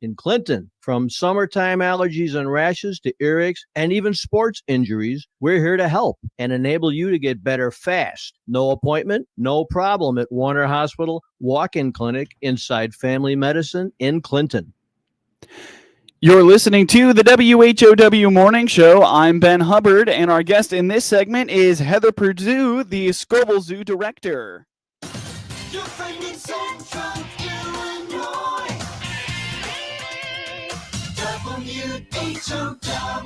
in Clinton. From summertime allergies and rashes to earaches and even sports injuries, we're here to help and enable you to get better fast. No appointment, no problem at Warner Hospital Walk-In Clinic inside Family Medicine in Clinton. You're listening to the WHOW Morning Show. I'm Ben Hubbard, and our guest in this segment is Heather Purdeu, the Scovill Zoo director. You're in Central Illinois.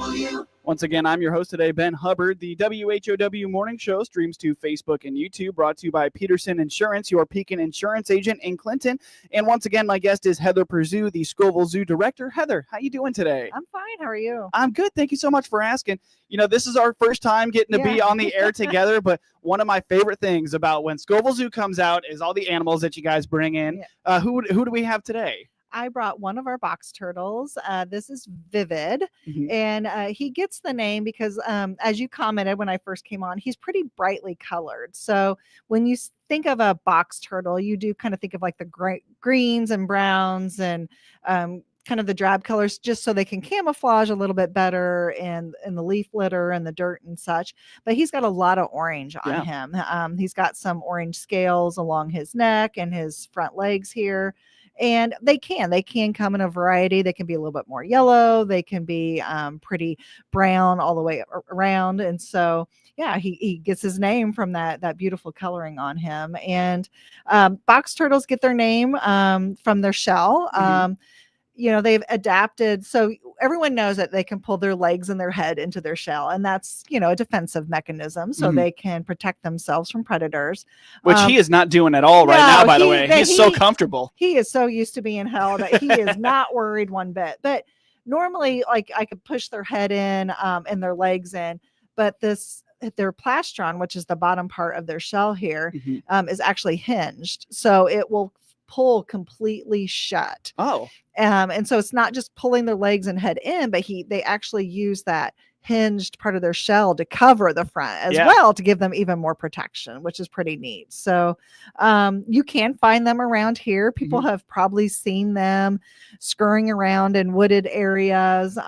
WHOW. Once again, I'm your host today, Ben Hubbard. The WHOW Morning Show streams to Facebook and YouTube, brought to you by Peterson Insurance, your Pekin insurance agent in Clinton. And once again, my guest is Heather Purdeu, the Scovill Zoo director. Heather, how you doing today? I'm fine. How are you? I'm good. Thank you so much for asking. You know, this is our first time getting to be on the air together, but one of my favorite things about when Scovill Zoo comes out is all the animals that you guys bring in. Yeah. Who do we have today? I brought one of our box turtles. This is Vivid, and he gets the name because, as you commented when I first came on, he's pretty brightly colored. So when you think of a box turtle, you do kind of think of like the greens and browns and kind of the drab colors, just so they can camouflage a little bit better in the leaf litter and the dirt and such. But he's got a lot of orange on him. He's got some orange scales along his neck and his front legs here. And they can come in a variety. They can be a little bit more yellow. They can be pretty brown all the way around. And so, yeah, he gets his name from that beautiful coloring on him. And box turtles get their name from their shell. You know, they've adapted. So everyone knows that they can pull their legs and their head into their shell. And that's, you know, a defensive mechanism. So they can protect themselves from predators. Which he is not doing at all right now, by the way. He's so comfortable. He is so used to being held that he is not worried one bit. But normally, like, I could push their head in and their legs in. But their plastron, which is the bottom part of their shell here, is actually hinged. So it will pull completely shut. And so it's not just pulling their legs and head in, but they actually use that hinged part of their shell to cover the front as well, to give them even more protection, which is pretty neat. So you can find them around here. People have probably seen them scurrying around in wooded areas,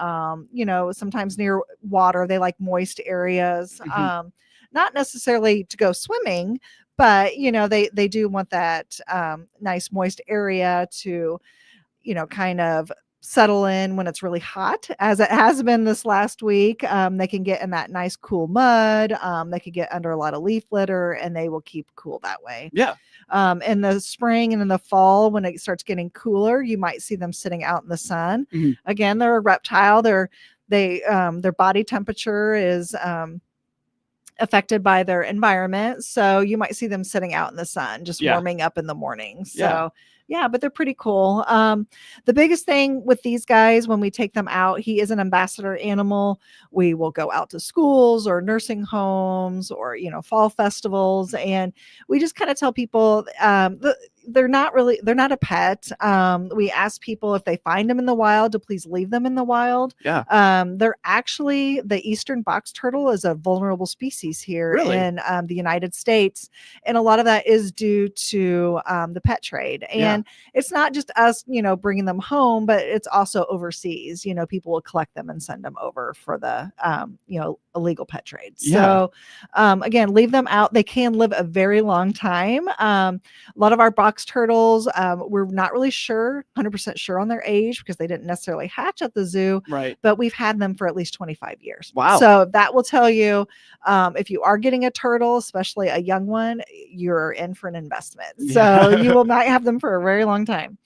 you know, sometimes near water. They like moist areas, not necessarily to go swimming, but, you know, they do want that nice moist area to, you know, kind of settle in when it's really hot, as it has been this last week. They can get in that nice cool mud. They could get under a lot of leaf litter, and they will keep cool that way. In the spring and in the fall, when it starts getting cooler, you might see them sitting out in the sun. Again, they're a reptile. Their body temperature is affected by their environment. So you might see them sitting out in the sun, just warming up in the morning. So but they're pretty cool. The biggest thing with these guys, when we take them out, he is an ambassador animal. We will go out to schools or nursing homes or, you know, fall festivals. And we just kind of tell people they're not a pet. We ask people if they find them in the wild to please leave them in the wild. They're actually, the eastern box turtle is a vulnerable species here in the United States. And a lot of that is due to the pet trade. And it's not just us, you know, bringing them home, but it's also overseas. You know, people will collect them and send them over for the, you know, illegal pet trade. So again, leave them out. They can live a very long time. A lot of our box turtles, we're not really 100% sure on their age, because they didn't necessarily hatch at the zoo, but we've had them for at least 25 years. So that will tell you, if you are getting a turtle, especially a young one, you're in for an investment. So you will not have them for a very long time.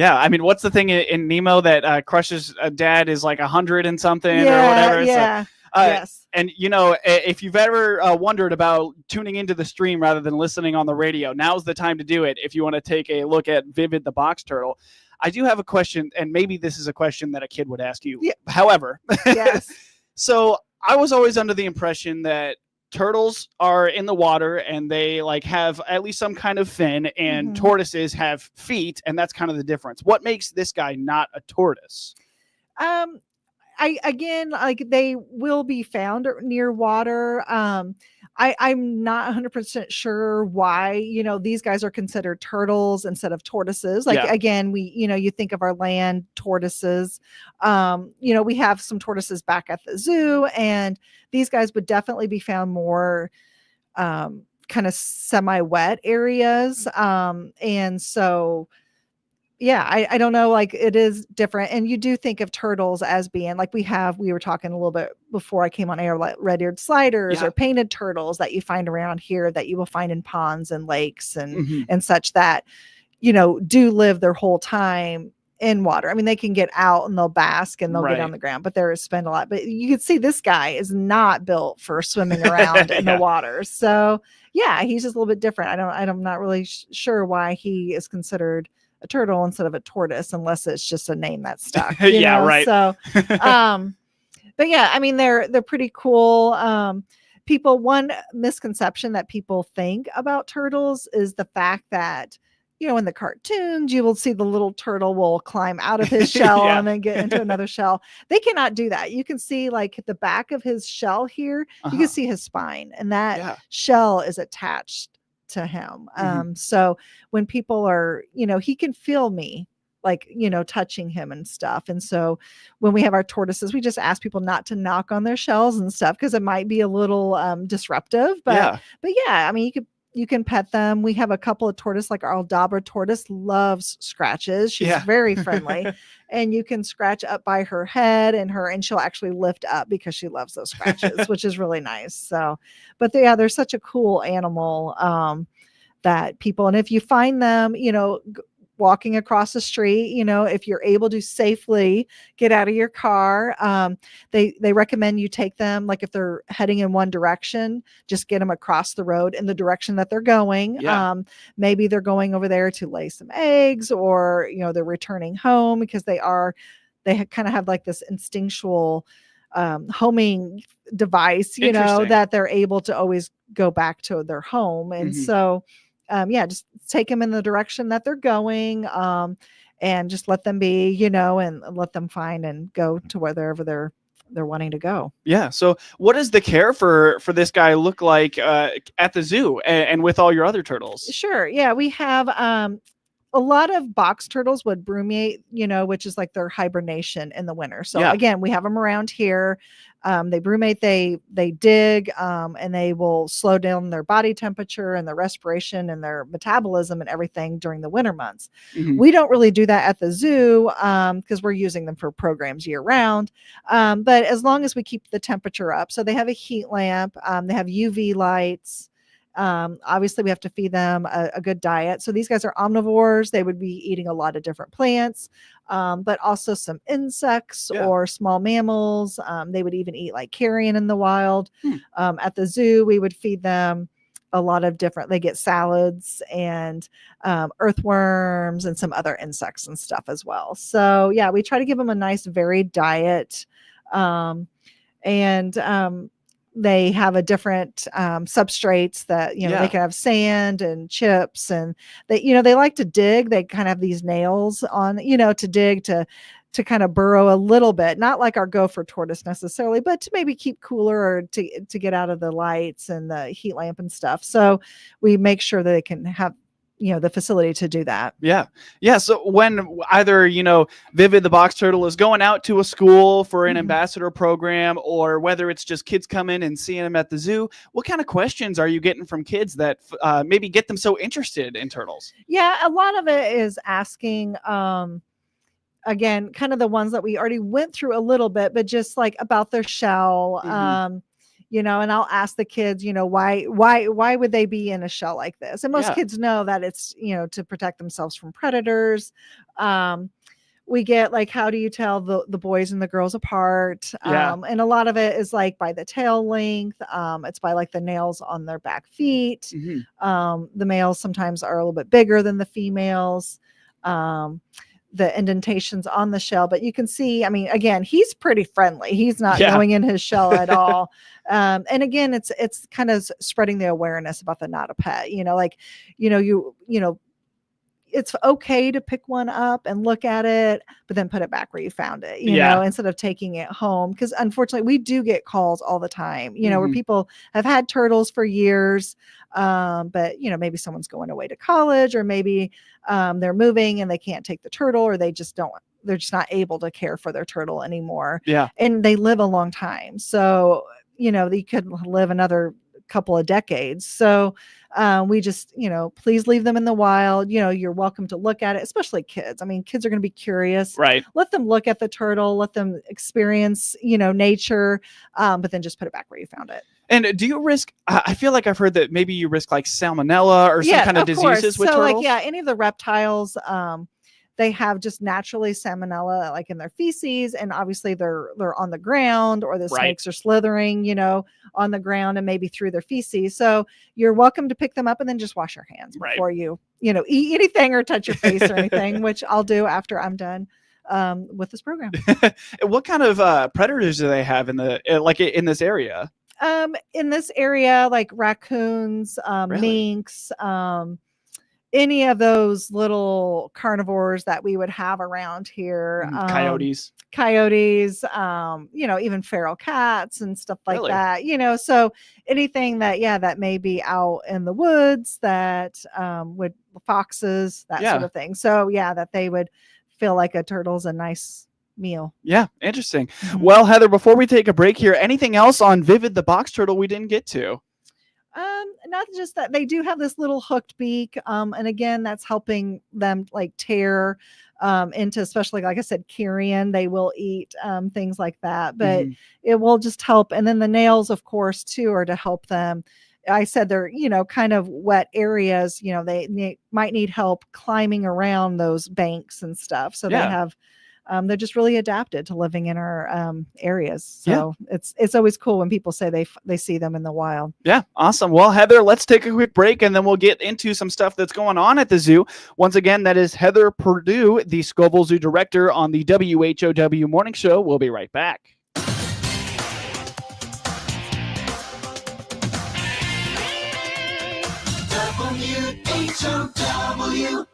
I mean, what's the thing in Nemo that Crush's dad is like 100 and something or whatever? Yes. And, you know, if you've ever wondered about tuning into the stream rather than listening on the radio, now's the time to do it if you want to take a look at Vivid the box turtle. I do have a question, and maybe this is a question that a kid would ask you. However, so I was always under the impression that turtles are in the water and they like have at least some kind of fin, and tortoises have feet, and that's kind of the difference. What makes this guy not a tortoise? I again, like they will be found near water. I'm not 100% sure why, these guys are considered turtles instead of tortoises. Like, Yeah. again, you think of our land tortoises. We have some tortoises back at the zoo, and these guys would definitely be found more kind of semi-wet areas. And so, yeah, I don't know, like it is different. And you do think of turtles as being like we were talking a little bit before I came on air, like red-eared sliders Yeah. or painted turtles that you find around here that you will find in ponds and lakes Mhm. and such that, do live their whole time in water. I mean, they can get out and they'll bask and they'll get Right. on the ground, but they spend a lot. But you can see this guy is not built for swimming around in the Yeah. water. So yeah, he's just a little bit different. I'm not really sure why he is considered a turtle instead of a tortoise, unless it's just a name that stuck. Yeah, right. So, but yeah, I mean, they're pretty cool. One misconception that people think about turtles is the fact that, in the cartoons, you will see the little turtle will climb out of his shell Yeah. and then get into another shell. They cannot do that. You can see like the back of his shell here, you Uh-huh. can see his spine, and that Yeah. shell is attached to him. So when people are, he can feel me like, touching him and stuff. And so when we have our tortoises, we just ask people not to knock on their shells and stuff because it might be a little disruptive. But yeah, I mean, you can pet them. We have a couple of tortoise, like our Aldabra tortoise loves scratches. She's Yeah. very friendly. And you can scratch up by her head and she'll actually lift up because she loves those scratches, which is really nice. So, but they're such a cool animal that people, and if you find them, walking across the street, if you're able to safely get out of your car, they recommend you take them, like if they're heading in one direction, just get them across the road in the direction that they're going. Yeah. Maybe they're going over there to lay some eggs, or they're returning home because they kind of have like this instinctual homing device, Interesting. that they're able to always go back to their home. And so just take them in the direction that they're going, and just let them be, and let them find and go to wherever they're wanting to go. Yeah. So what does the care for this guy look like at the zoo and with all your other turtles? Sure. Yeah, we have a lot of box turtles would brumate, which is like their hibernation in the winter. So Yeah. again, we have them around here. They brumate, they dig, and they will slow down their body temperature and their respiration and their metabolism and everything during the winter months. Mhm. We don't really do that at the zoo because we're using them for programs year round. But as long as we keep the temperature up, so they have a heat lamp, they have UV lights. Obviously we have to feed them a good diet. So these guys are omnivores. They would be eating a lot of different plants, but also some insects or small mammals. They would even eat like carrion in the wild. At the zoo, we would feed them a lot of different, they get salads and earthworms and some other insects and stuff as well. So yeah, we try to give them a nice varied diet. They have a different substrates that, they can have sand and chips, and they like to dig. They kind of have these nails on, to dig, to kind of burrow a little bit, not like our gopher tortoise necessarily, but to maybe keep cooler or to get out of the lights and the heat lamp and stuff. So we make sure that they can have, the facility to do that. Yeah. So when either, Vivid the box turtle is going out to a school for an ambassador program, or whether it's just kids coming and seeing them at the zoo, what kind of questions are you getting from kids that maybe get them so interested in turtles? Yeah, a lot of it is asking, again, kind of the ones that we already went through a little bit, but just like about their shell. And I'll ask the kids, why would they be in a shell like this? And most kids know that it's, to protect themselves from predators. We get like, how do you tell the boys and the girls apart? And a lot of it is like by the tail length. It's by like the nails on their back feet. The males sometimes are a little bit bigger than the females. The indentations on the shell, but you can see, I mean, again, he's pretty friendly. He's not going in his shell at all. And again, it's kind of spreading the awareness about the not a pet, it's okay to pick one up and look at it, but then put it back where you found it, you Yeah. know, instead of taking it home. Because unfortunately, we do get calls all the time, you know, where Mhm. people have had turtles for years, but, you know, maybe someone's going away to college, or maybe they're moving and they can't take the turtle, or they're just not able to care for their turtle anymore. Yeah. And they live a long time. So, you know, they could live another couple of decades. So we just, you know, please leave them in the wild. You know, you're welcome to look at it, especially kids. I mean, kids are going to be curious. Right. Let them look at the turtle, let them experience, you know, nature, but then just put it back where you found it. And do you risk, I feel like I've heard that maybe you risk like salmonella or some kind of diseases with so turtles? like, yeah, any of the reptiles, they have just naturally salmonella like in their feces, and obviously they're on the ground, or the Right. snakes are slithering, you know, on the ground and maybe through their feces. So you're welcome to pick them up and then just wash your hands Right. before you know, eat anything or touch your face or anything, which I'll do after I'm done with this program. What kind of predators do they have in the like in this area? In this area, like raccoons, Really? minks, any of those little carnivores that we would have around here. Coyotes. Coyotes, you know, even feral cats and stuff like Really? that, you know. So anything that may be out in the woods that would, foxes, that sort Yeah. of thing. So yeah, that they would feel like a turtle's a nice meal. Yeah, interesting. Mhm. Well, Heather, before we take a break here, anything else on Vivid the box turtle we didn't get to? Not just that, they do have this little hooked beak, and again, that's helping them like tear into, especially like I said, carrion. They will eat things like that, but Mhm. it will just help. And then the nails, of course, too, are to help them. I said they're, you know, kind of wet areas. You know, they might need help climbing around those banks and stuff. So Yeah. they have. They're just really adapted to living in our areas. Yeah. So it's always cool when people say they see them in the wild. Yeah, awesome. Well, Heather, let's take a quick break and then we'll get into some stuff that's going on at the zoo. Once again, that is Heather Purdeu, the Scovill Zoo Director on the WHOW Morning Show. We'll be right back. WHOW.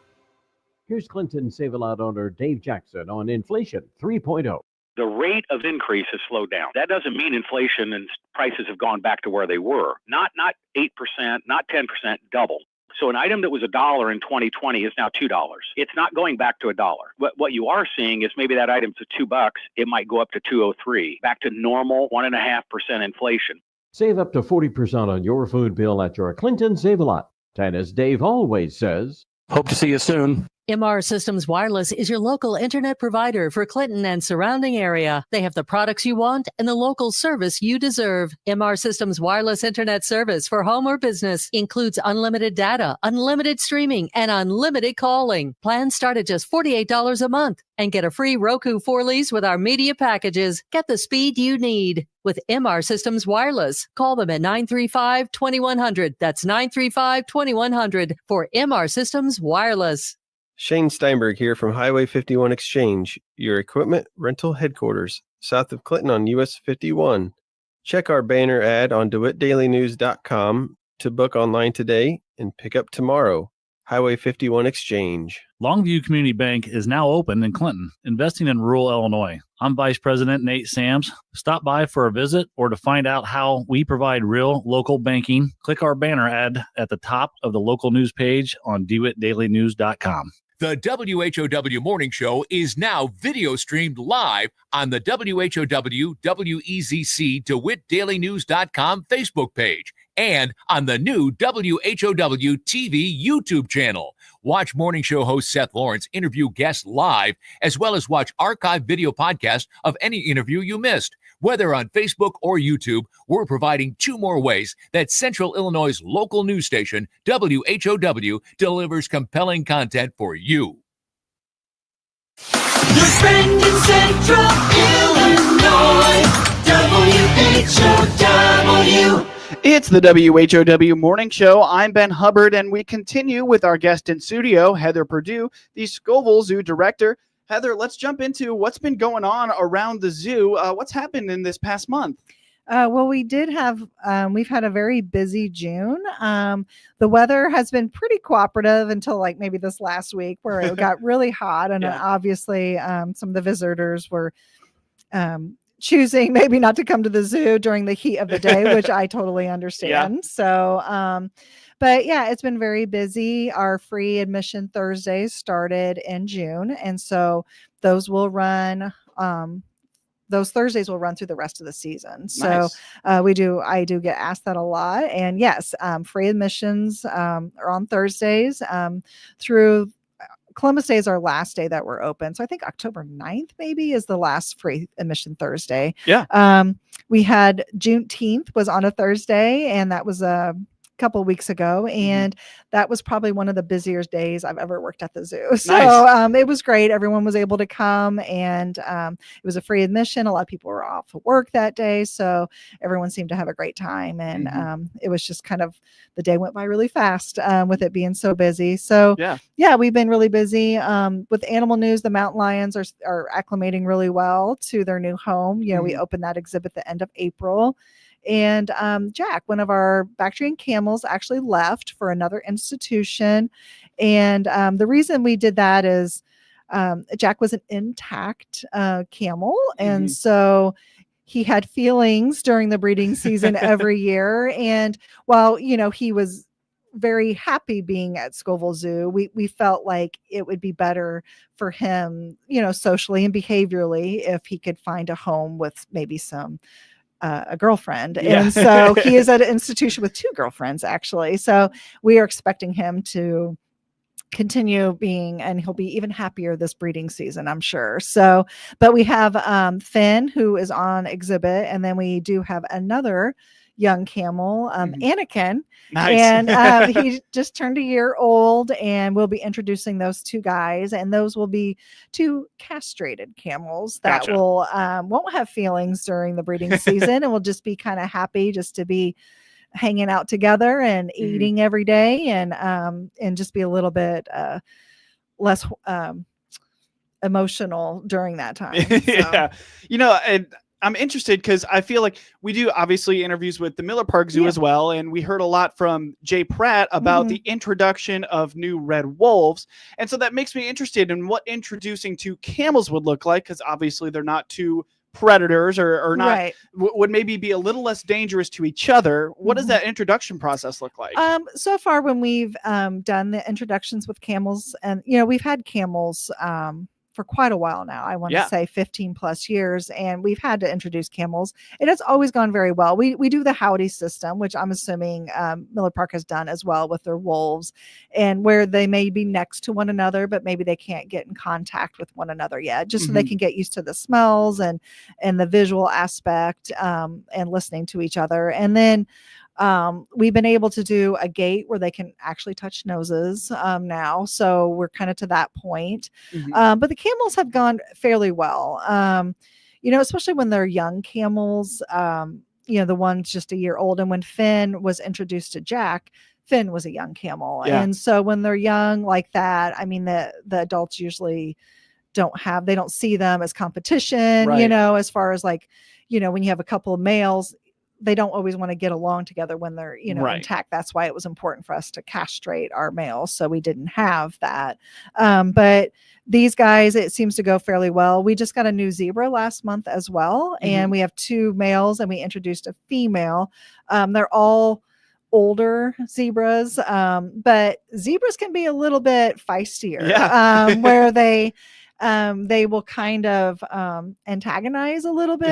Here's Clinton Save-A-Lot owner Dave Jackson on Inflation 3.0. The rate of increase has slowed down. That doesn't mean inflation and prices have gone back to where they were. Not 8%, not 10%, double. So an item that was $1 in 2020 is now $2. It's not going back to $1. What you are seeing is maybe that item's at $2, it might go up to $2.03, back to normal 1.5% inflation. Save up to 40% on your food bill at your Clinton Save-A-Lot. And as Dave always says, hope to see you soon. MR Systems Wireless is your local internet provider for Clinton and surrounding area. They have the products you want and the local service you deserve. MR Systems Wireless Internet Service for home or business includes unlimited data, unlimited streaming, and unlimited calling. Plans start at just $48 a month and get a free Roku 4 lease with our media packages. Get the speed you need with MR Systems Wireless. Call them at 935-2100. That's 935-2100 for MR Systems Wireless. Shane Steinberg here from Highway 51 Exchange, your equipment rental headquarters, south of Clinton on US 51. Check our banner ad on DeWittDailyNews.com to book online today and pick up tomorrow. Highway 51 Exchange. Longview Community Bank is now open in Clinton, investing in rural Illinois. I'm Vice President Nate Sams. Stop by for a visit or to find out how we provide real local banking. Click our banner ad at the top of the local news page on DeWittDailyNews.com. The WHOW Morning Show is now video streamed live on the WHOW WEZC DeWittDailyNews.com Facebook page and on the new WHOW TV YouTube channel. Watch Morning Show host Seth Lawrence interview guests live, as well as watch archived video podcasts of any interview you missed. Whether on Facebook or YouTube, we're providing 2 more ways that Central Illinois' local news station, WHOW, delivers compelling content for you. Your friend in Central Illinois, WHOW. It's the WHOW Morning Show. I'm Ben Hubbard, and we continue with our guest in studio, Heather Purdeu, the Scovill Zoo Director. Heather, let's jump into what's been going on around the zoo. What's happened in this past month? Well, we did have, we've had a very busy June. The weather has been pretty cooperative until like maybe this last week where it got really hot. And Yeah. obviously, some of the visitors were choosing maybe not to come to the zoo during the heat of the day, which I totally understand. So, but yeah, it's been very busy. Our free admission Thursdays started in June. And so those will run. Those Thursdays will run through the rest of the season. So Nice. I do get asked that a lot. And yes, free admissions are on Thursdays through Columbus Day is our last day that we're open. So I think October 9th maybe is the last free admission Thursday. Yeah. We had Juneteenth was on a Thursday, and that was a couple of weeks ago, and that was probably one of the busiest days I've ever worked at the zoo. So it was great. Everyone was able to come, and it was a free admission. A lot of people were off of work that day, so everyone seemed to have a great time. And it was just kind of, the day went by really fast with it being so busy. So yeah, we've been really busy with animal news. The mountain lions are acclimating really well to their new home. You know, we opened that exhibit the end of April. And Jack, one of our Bactrian camels, actually left for another institution. And the reason we did that is Jack was an intact camel. And so he had feelings during the breeding season every year. And while, you know, he was very happy being at Scovill Zoo, we felt like it would be better for him, you know, socially and behaviorally, if he could find a home with maybe some a girlfriend. And so he is at an institution with 2 girlfriends, actually. So we are expecting him to continue being, and he'll be even happier this breeding season, I'm sure. So, but we have Finn, who is on exhibit, and then we do have another young camel, Anakin. Nice. And he just turned a year old, and we'll be introducing those 2 guys, and those will be 2 castrated camels that will won't have feelings during the breeding season and will just be kind of happy just to be hanging out together and eating every day, and just be a little bit less emotional during that time. So. You know, and I'm interested because I feel like we do obviously interviews with the Miller Park Zoo as well. And we heard a lot from Jay Pratt about the introduction of new red wolves. And so that makes me interested in what introducing 2 camels would look like, because obviously they're not 2 predators or not, would maybe be a little less dangerous to each other. What does that introduction process look like? So far, when we've done the introductions with camels, and, you know, we've had camels for quite a while now. I want to say 15 plus years, and we've had to introduce camels. It has always gone very well. We do the howdy system, which I'm assuming Miller Park has done as well with their wolves, and where they may be next to one another, but maybe they can't get in contact with one another yet, just so they can get used to the smells and the visual aspect, and listening to each other. And then we've been able to do a gate where they can actually touch noses now. So we're kind of to that point. But the camels have gone fairly well. You know, especially when they're young camels, you know, the one's just a year old. And when Finn was introduced to Jack, Finn was a young camel. And so when they're young like that, I mean, the adults usually they don't see them as competition, you know, as far as like, you know, when you have a couple of males, they don't always want to get along together when they're, you know, intact. That's why it was important for us to castrate our males. So we didn't have that. But these guys, it seems to go fairly well. We just got a new zebra last month as well. And we have 2 males, and we introduced a female. They're all older zebras, but zebras can be a little bit feistier, where they will kind of antagonize a little bit.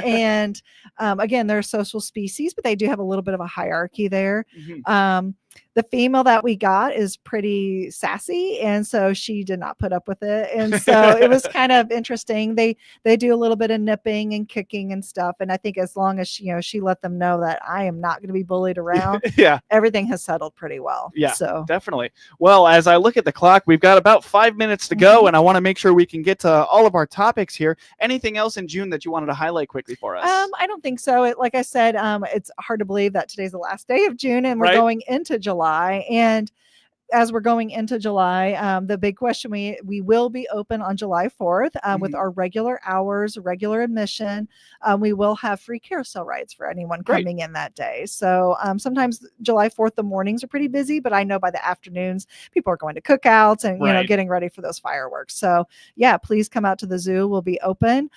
And again, they're a social species, but they do have a little bit of a hierarchy there. The female that we got is pretty sassy, and so she did not put up with it. And so it was kind of interesting. They do a little bit of nipping and kicking and stuff. And I think as long as she let them know that I am not going to be bullied around, everything has settled pretty well. So Definitely. Well, as I look at the clock, we've got about 5 minutes to go, and I want to make sure we can get to all of our topics here. Anything else in June that you wanted to highlight quickly for us? I don't think so. Like I said, it's hard to believe that today's the last day of June and we're going into July. And as we're going into July, the big question, we will be open on July 4th with our regular hours, regular admission. We will have free carousel rides for anyone coming in that day. So sometimes July 4th, the mornings are pretty busy, but I know by the afternoons, people are going to cookouts and, you know, getting ready for those fireworks. So yeah, please come out to the zoo. We'll be open.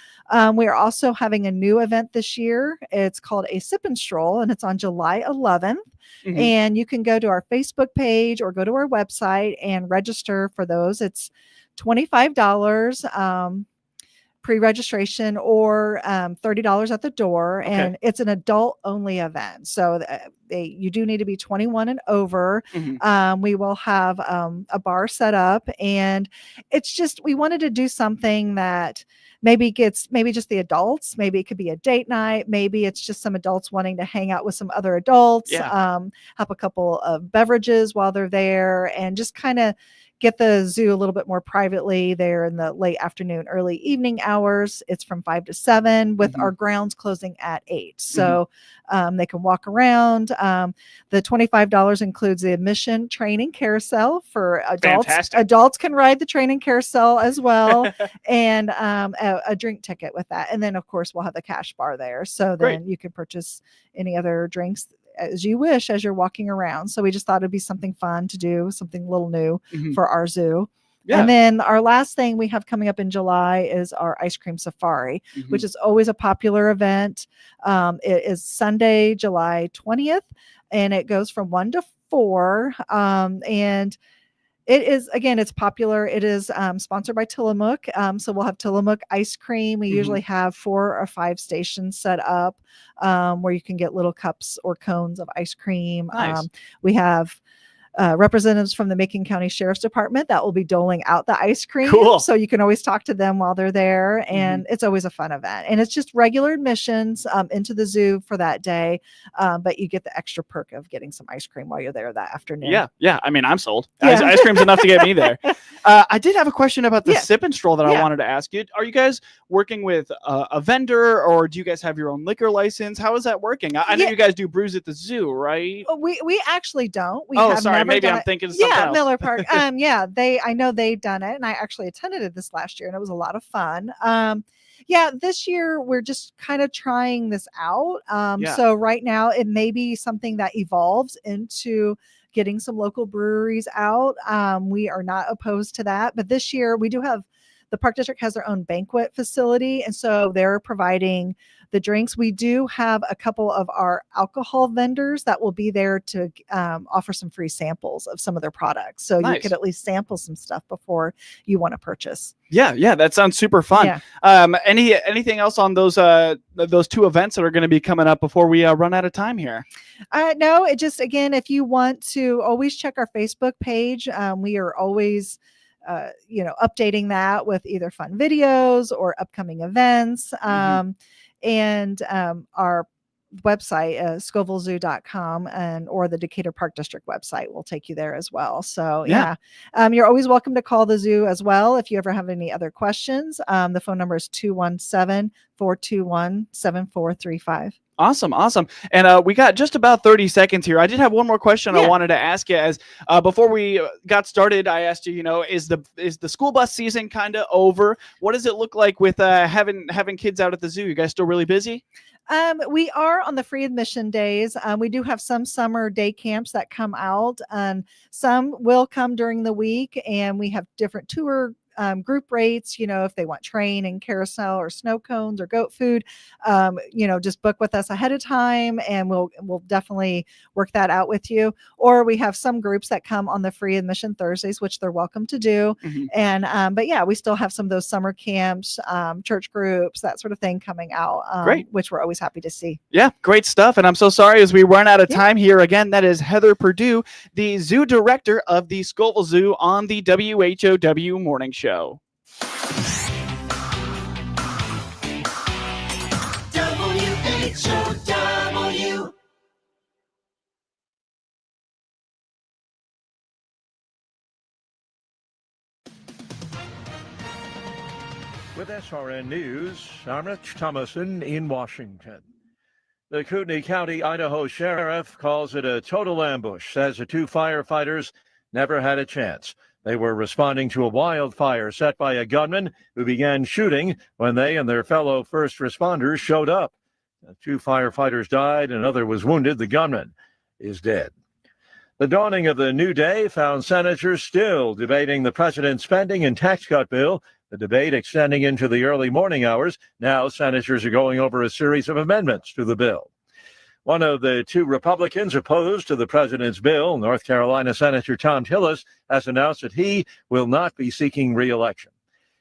We are also having a new event this year. It's called a Sip and Stroll, and it's on July 11th. And you can go to our Facebook page or go to our website and register for those. It's $25 pre-registration or $30 at the door. And it's an adult only event. So you do need to be 21 and over. We will have a bar set up, and it's just, we wanted to do something that maybe just the adults. Maybe it could be a date night. Maybe it's just some adults wanting to hang out with some other adults, have a couple of beverages while they're there, and just kind of get the zoo a little bit more privately there in the late afternoon, early evening hours. It's from 5 to 7 with our grounds closing at 8. So they can walk around. The $25 includes the admission, training, carousel for adults. Fantastic. Adults can ride the training carousel as well, and a drink ticket with that. And then, of course, we'll have the cash bar there. So then you can purchase any other drinks as you wish as you're walking around. So we just thought it'd be something fun to do, something a little new for our zoo. And then our last thing we have coming up in July is our ice cream safari, which is always a popular event. It is Sunday, July 20th, and it goes from 1 to 4. And it is, again, it's popular. It is sponsored by Tillamook. So we'll have Tillamook ice cream. We usually have 4 or 5 stations set up where you can get little cups or cones of ice cream. We have representatives from the Macon County Sheriff's Department that will be doling out the ice cream. So you can always talk to them while they're there. And it's always a fun event. And it's just regular admissions into the zoo for that day. But you get the extra perk of getting some ice cream while you're there that afternoon. Yeah. I mean, I'm sold. Ice cream's enough to get me there. I did have a question about the Sip and Stroll that I wanted to ask you. Are you guys working with a vendor, or do you guys have your own liquor license? How is that working? I know you guys do brews at the zoo, right? We actually don't. Maybe I'm thinking of something else. Miller Park. I know they've done it, and I actually attended it this last year, and it was a lot of fun. This year we're just kind of trying this out. So right now it may be something that evolves into getting some local breweries out. We are not opposed to that, but this year we do have, the Park District has their own banquet facility, and so they're providing the drinks. We do have a couple of our alcohol vendors that will be there to offer some free samples of some of their products. So you could at least sample some stuff before you want to purchase. Yeah, that sounds super fun. Anything else on those 2 events that are going to be coming up before we run out of time here? No, it just, again, if you want to always check our Facebook page, we are always updating that with either fun videos or upcoming events. And our website, scovillzoo.com, or the Decatur Park District website will take you there as well. So you're always welcome to call the zoo as well if you ever have any other questions. The phone number is 217-421-7435. Awesome. And we got just about 30 seconds here. I did have one more question I wanted to ask you. As before we got started, I asked you, is the school bus season kind of over? What does it look like with having kids out at the zoo? You guys still really busy? We are on the free admission days. We do have some summer day camps that come out, and some will come during the week, and we have different tour group rates, if they want train and carousel or snow cones or goat food, just book with us ahead of time, and we'll definitely work that out with you. Or we have some groups that come on the free admission Thursdays, which they're welcome to do. And but we still have some of those summer camps, church groups, that sort of thing coming out. Great, which we're always happy to see. Yeah, great stuff. And I'm so sorry as we run out of time here. Again, that is Heather Purdeu, the zoo director of the Scovill Zoo, on the WHOW Morning Show. WHOW. With SRN News, I'm Rich Thomason in Washington. The Kootenai County, Idaho Sheriff calls it a total ambush, says the 2 firefighters never had a chance. They were responding to a wildfire set by a gunman who began shooting when they and their fellow first responders showed up. 2 firefighters died, another was wounded. The gunman is dead. The dawning of the new day found senators still debating the president's spending and tax cut bill, the debate extending into the early morning hours. Now senators are going over a series of amendments to the bill. One of the 2 Republicans opposed to the president's bill, North Carolina Senator Tom Tillis, has announced that he will not be seeking re-election.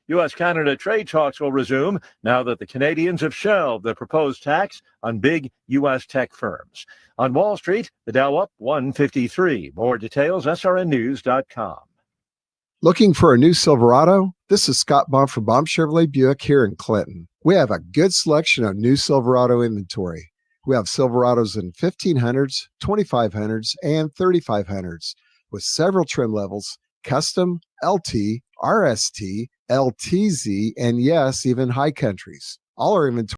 U.S.-Canada trade talks will resume now that the Canadians have shelved the proposed tax on big U.S. tech firms. On Wall Street, the Dow up 153. More details, srnnews.com. Looking for a new Silverado? This is Scott Baum from Baum Chevrolet Buick here in Clinton. We have a good selection of new Silverado inventory. We have Silverados in 1500s, 2500s, and 3500s with several trim levels, custom, LT, RST, LTZ, and yes, even high countries. All our inventory